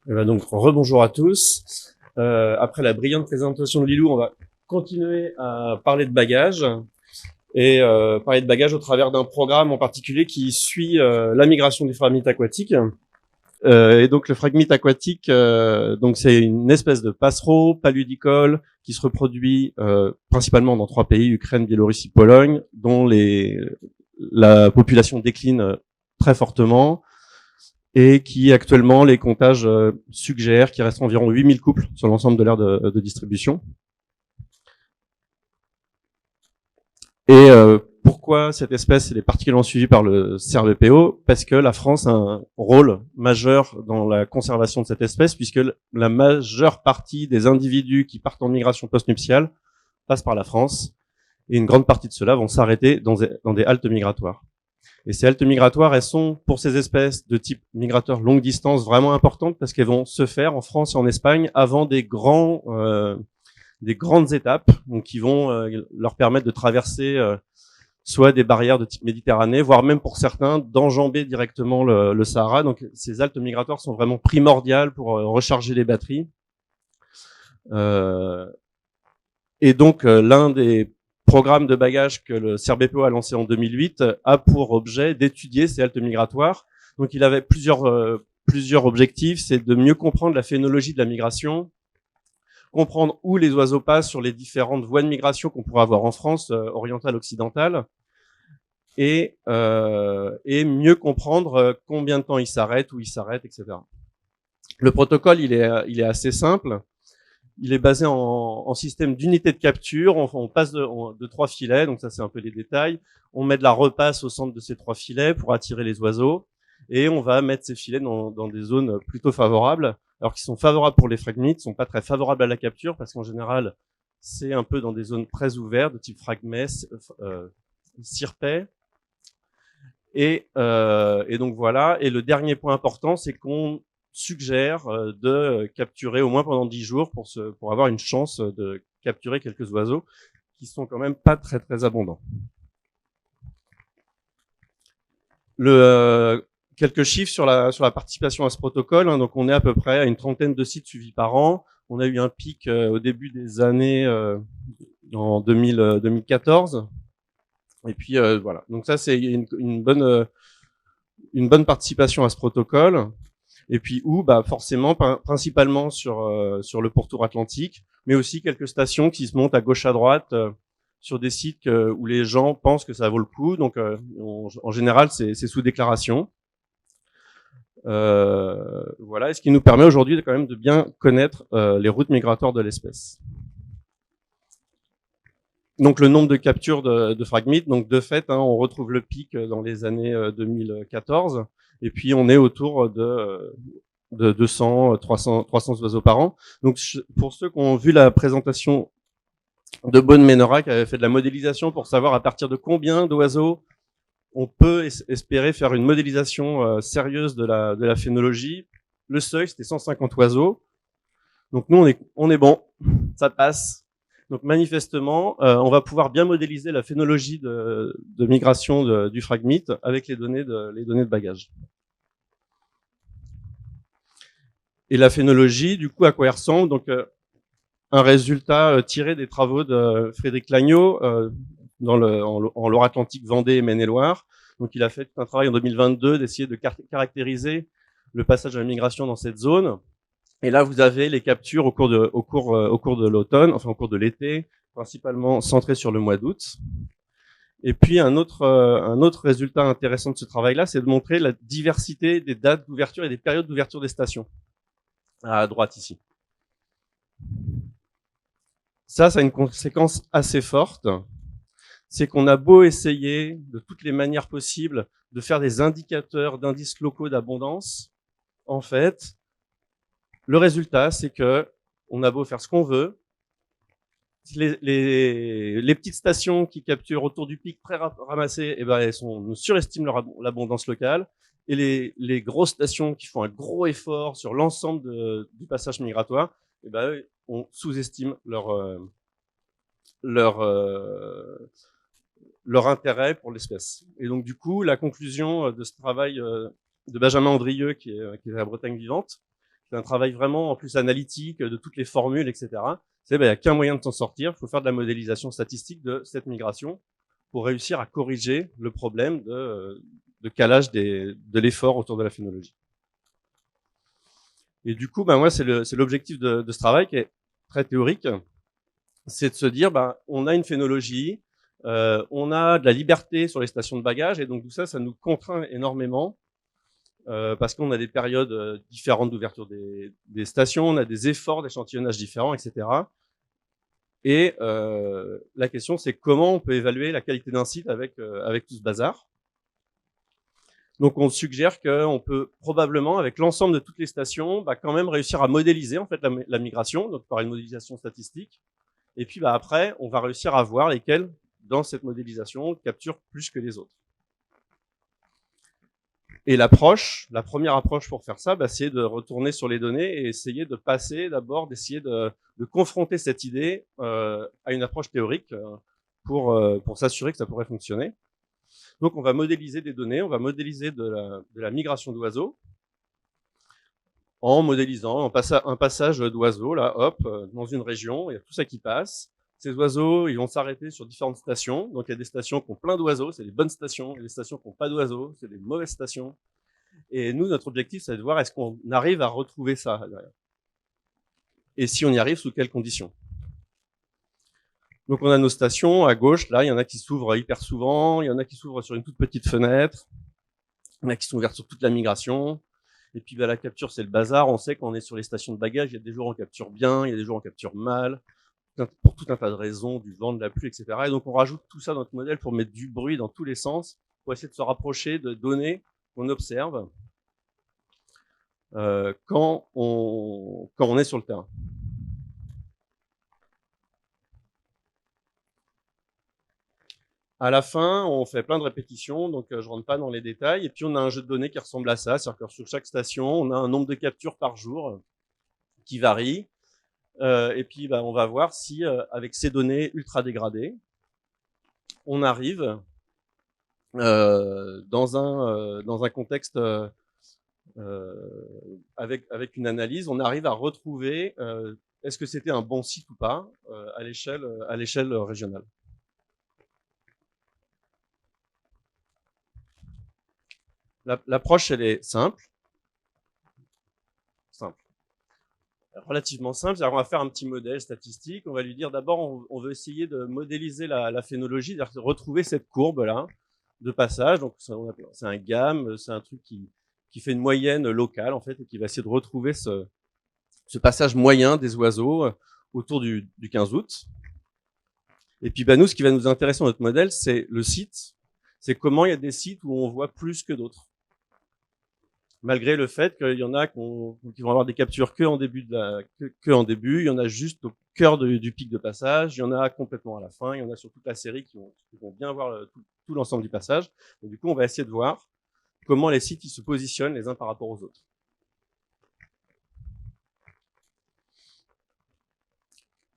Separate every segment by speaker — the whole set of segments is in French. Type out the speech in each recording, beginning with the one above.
Speaker 1: Donc rebonjour à tous. Après la brillante présentation de Lilou, on va continuer à parler de bagages et parler de bagages au travers d'un programme en particulier qui suit la migration du phragmite aquatique. Et donc le phragmite aquatique, donc c'est une espèce de passereau paludicole qui se reproduit principalement dans 3 pays: Ukraine, Biélorussie, Pologne, dont la population décline très fortement, et qui actuellement les comptages suggèrent qu'il reste environ 8000 couples sur l'ensemble de l'aire de distribution. Et pourquoi cette espèce elle est particulièrement suivie par le CRBPO? Parce que la France a un rôle majeur dans la conservation de cette espèce, puisque la majeure partie des individus qui partent en migration post-nuptiale passent par la France, et une grande partie de ceux-là vont s'arrêter dans des haltes migratoires. Et ces haltes migratoires, elles sont, pour ces espèces de type migrateur longue distance, vraiment importantes parce qu'elles vont se faire en France et en Espagne avant des grandes étapes, donc qui vont leur permettre de traverser soit des barrières de type Méditerranée, voire même pour certains d'enjamber directement le Sahara. Donc ces haltes migratoires sont vraiment primordiales pour recharger les batteries. Et donc l'un des programme de bagages que le CRBPO a lancé en 2008 a pour objet d'étudier ces haltes migratoires. Donc il avait plusieurs objectifs, c'est de mieux comprendre la phénologie de la migration, comprendre où les oiseaux passent sur les différentes voies de migration qu'on pourrait avoir en France, orientale, occidentale, et mieux comprendre combien de temps ils s'arrêtent, où ils s'arrêtent, etc. Le protocole, il est assez simple. Il est basé en système d'unité de capture. On passe de 3 filets, donc ça c'est un peu les détails. On met de la repasse au centre de ces 3 filets pour attirer les oiseaux, et on va mettre ces filets dans des zones plutôt favorables, alors qu'ils sont favorables pour les phragmites, sont pas très favorables à la capture, parce qu'en général c'est un peu dans des zones très ouvertes de type phragmès, cirpet. Et donc voilà. Et le dernier point important, c'est qu'on suggère de capturer au moins pendant 10 jours pour avoir une chance de capturer quelques oiseaux qui sont quand même pas très très abondants. Quelques chiffres sur la participation à ce protocole. Donc on est à peu près à une trentaine de sites suivis par an. On a eu un pic au début des années en 2014. Et puis voilà. Donc ça c'est une bonne participation à ce protocole. Et puis forcément principalement sur le pourtour atlantique, mais aussi quelques stations qui se montent à gauche à droite sur des sites où les gens pensent que ça vaut le coup. Donc en général c'est sous déclaration. Voilà, et ce qui nous permet aujourd'hui quand même de bien connaître les routes migratoires de l'espèce. Donc le nombre de captures de phragmites, donc de fait, on retrouve le pic dans les années 2014. Et puis on est autour de 200, 300 oiseaux par an. Donc pour ceux qui ont vu la présentation de Bonne-Ménora, qui avait fait de la modélisation pour savoir à partir de combien d'oiseaux on peut espérer faire une modélisation sérieuse de la phénologie, le seuil c'était 150 oiseaux. Donc nous on est bon, ça passe. Donc manifestement, on va pouvoir bien modéliser la phénologie de migration du phragmite avec les données de bagage. Et la phénologie, du coup, à quoi elle ressemble? Donc un résultat tiré des travaux de Frédéric Lagneau en Loire-Atlantique, Vendée et Maine-et-Loire. Donc il a fait un travail en 2022 d'essayer de caractériser le passage de la migration dans cette zone. Et là, vous avez les captures au cours de l'automne, enfin au cours de l'été, principalement centrées sur le mois d'août. Et puis un autre résultat intéressant de ce travail-là, c'est de montrer la diversité des dates d'ouverture et des périodes d'ouverture des stations. À droite ici. Ça a une conséquence assez forte. C'est qu'on a beau essayer de toutes les manières possibles de faire des indicateurs d'indices locaux d'abondance, en fait, le résultat, c'est que on a beau faire ce qu'on veut, les petites stations qui capturent autour du pic très ramassées, elles nous surestiment l'abondance locale, et les grosses stations qui font un gros effort sur l'ensemble du passage migratoire, on sous-estime leur intérêt pour l'espèce. Et donc du coup, la conclusion de ce travail de Benjamin Andrieux, qui est à Bretagne Vivante, c'est un travail vraiment en plus analytique de toutes les formules, etc. Il n'y a qu'un moyen de s'en sortir, il faut faire de la modélisation statistique de cette migration pour réussir à corriger le problème de calage de l'effort autour de la phénologie. Et du coup, moi, c'est l'objectif de ce travail qui est très théorique, c'est de se dire, on a une phénologie, on a de la liberté sur les stations de bagages, et donc tout ça, ça nous contraint énormément, parce qu'on a des périodes différentes d'ouverture des stations, on a des efforts d'échantillonnage différents, etc. Et la question, c'est comment on peut évaluer la qualité d'un site avec tout ce bazar. Donc, on suggère qu'on peut probablement, avec l'ensemble de toutes les stations, quand même réussir à modéliser en fait la migration, donc par une modélisation statistique. Et puis, après, on va réussir à voir lesquels, dans cette modélisation, capturent plus que les autres. Et la première approche pour faire ça, c'est de retourner sur les données et essayer de passer d'abord, d'essayer de confronter cette idée à une approche théorique pour s'assurer que ça pourrait fonctionner. Donc, on va modéliser des données, on va modéliser de la migration d'oiseaux en modélisant un passage d'oiseaux, là, hop, dans une région, il y a tout ça qui passe. Ces oiseaux, ils vont s'arrêter sur différentes stations. Donc, il y a des stations qui ont plein d'oiseaux, c'est des bonnes stations. Il y a des stations qui n'ont pas d'oiseaux, c'est des mauvaises stations. Et nous, notre objectif, c'est de voir est-ce qu'on arrive à retrouver ça derrière. Et si on y arrive, sous quelles conditions. Donc, on a nos stations à gauche. Là, il y en a qui s'ouvrent hyper souvent. Il y en a qui s'ouvrent sur une toute petite fenêtre. Il y en a qui sont ouvertes sur toute la migration. Et puis, la capture, c'est le bazar. On sait qu'on est sur les stations de bagages. Il y a des jours où on capture bien, il y a des jours où on capture mal, pour tout un tas de raisons, du vent, de la pluie, etc. Et donc, on rajoute tout ça dans notre modèle pour mettre du bruit dans tous les sens, pour essayer de se rapprocher de données qu'on observe quand on est sur le terrain. À la fin, on fait plein de répétitions, donc je rentre pas dans les détails. Et puis, on a un jeu de données qui ressemble à ça. C'est-à-dire que sur chaque station, on a un nombre de captures par jour qui varie. Et puis, on va voir si, avec ces données ultra dégradées, on arrive dans un contexte avec une analyse, on arrive à retrouver est-ce que c'était un bon site ou pas à l'échelle régionale. L'approche, elle est simple, relativement simple. C'est-à-dire qu'on va faire un petit modèle statistique. On va lui dire d'abord, on veut essayer de modéliser la phénologie, c'est-à-dire retrouver cette courbe-là de passage. Donc, c'est un gamme, c'est un truc qui fait une moyenne locale, en fait, et qui va essayer de retrouver ce passage moyen des oiseaux autour du 15 août. Et puis, nous, ce qui va nous intéresser dans notre modèle, c'est le site. C'est comment il y a des sites où on voit plus que d'autres. Malgré le fait qu'il y en a qui vont avoir des captures que en début, il y en a juste au cœur du pic de passage, il y en a complètement à la fin, il y en a sur toute la série qui vont bien voir tout l'ensemble du passage. Et du coup, on va essayer de voir comment les sites ils se positionnent les uns par rapport aux autres.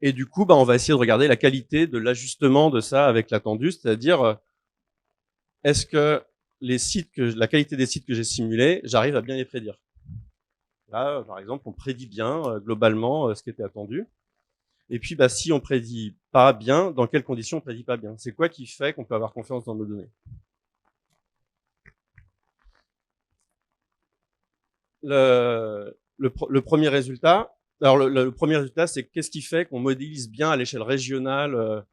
Speaker 1: Et du coup, on va essayer de regarder la qualité de l'ajustement de ça avec l'attendu, c'est-à-dire est-ce que la qualité des sites que j'ai simulés, j'arrive à bien les prédire. Là, par exemple, on prédit bien globalement ce qui était attendu. Et puis, si on prédit pas bien, dans quelles conditions on prédit pas bien? C'est quoi qui fait qu'on peut avoir confiance dans nos données? Le premier résultat, alors le premier résultat, c'est qu'est-ce qui fait qu'on modélise bien à l'échelle régionale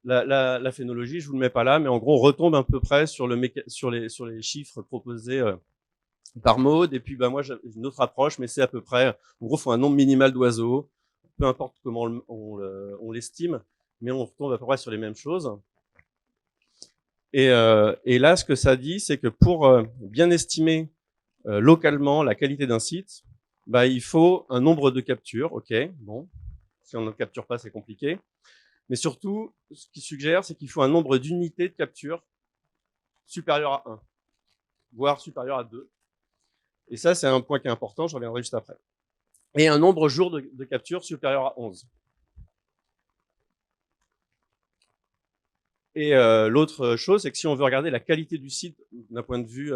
Speaker 1: la phénologie. Je vous le mets pas là, mais en gros, on retombe à peu près sur les chiffres proposés par Maud. Et puis, moi, j'ai une autre approche, mais c'est à peu près, en gros, il faut un nombre minimal d'oiseaux, peu importe comment on l'estime, mais on retombe à peu près sur les mêmes choses. Et là, ce que ça dit, c'est que pour bien estimer localement la qualité d'un site, il faut un nombre de captures. Ok, bon, si on ne capture pas, c'est compliqué. Mais surtout, ce qu'il suggère, c'est qu'il faut un nombre d'unités de capture supérieur à 1, voire supérieur à 2. Et ça, c'est un point qui est important, je reviendrai juste après. Et un nombre jour de capture supérieur à 11. Et l'autre chose, c'est que si on veut regarder la qualité du site d'un point de vue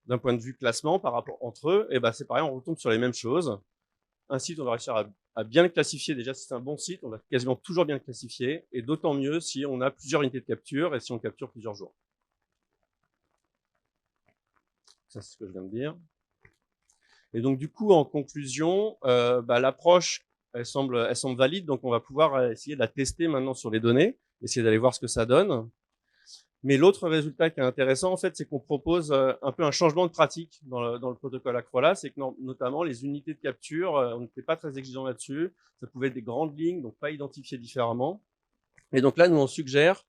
Speaker 1: d'un point de vue classement par rapport entre eux, et ben c'est pareil, on retombe sur les mêmes choses. Un site, on va réussir à bien le classifier. Déjà, si c'est un bon site, on va quasiment toujours bien le classifier, et d'autant mieux si on a plusieurs unités de capture et si on capture plusieurs jours. Ça, c'est ce que je viens de dire. Et donc, du coup, en conclusion, l'approche, elle semble valide, donc on va pouvoir essayer de la tester maintenant sur les données, essayer d'aller voir ce que ça donne. Mais l'autre résultat qui est intéressant, en fait, c'est qu'on propose un peu un changement de pratique dans le protocole Acrola, c'est que notamment les unités de capture, on n'était pas très exigeant là-dessus, ça pouvait être des grandes lignes, donc pas identifiées différemment. Et donc là, nous, on suggère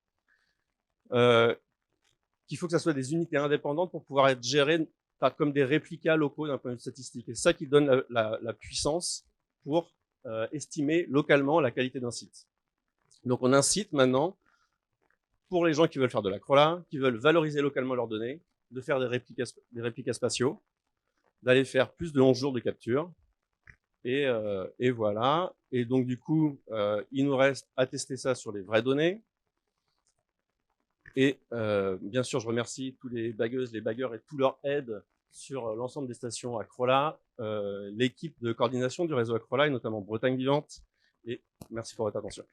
Speaker 1: qu'il faut que ça soit des unités indépendantes pour pouvoir être gérées comme des réplicas locaux d'un point de vue statistique. Et c'est ça qui donne la puissance pour estimer localement la qualité d'un site. Donc on incite maintenant, pour les gens qui veulent faire de l'acrola, qui veulent valoriser localement leurs données, de faire des réplicas spatiaux, d'aller faire plus de 11 jours de capture. Et voilà. Et donc du coup, il nous reste à tester ça sur les vraies données. Et bien sûr, je remercie tous les bagueuses, les bagueurs et tous leur aide sur l'ensemble des stations Acrola, l'équipe de coordination du réseau Acrola et notamment Bretagne Vivante. Et merci pour votre attention.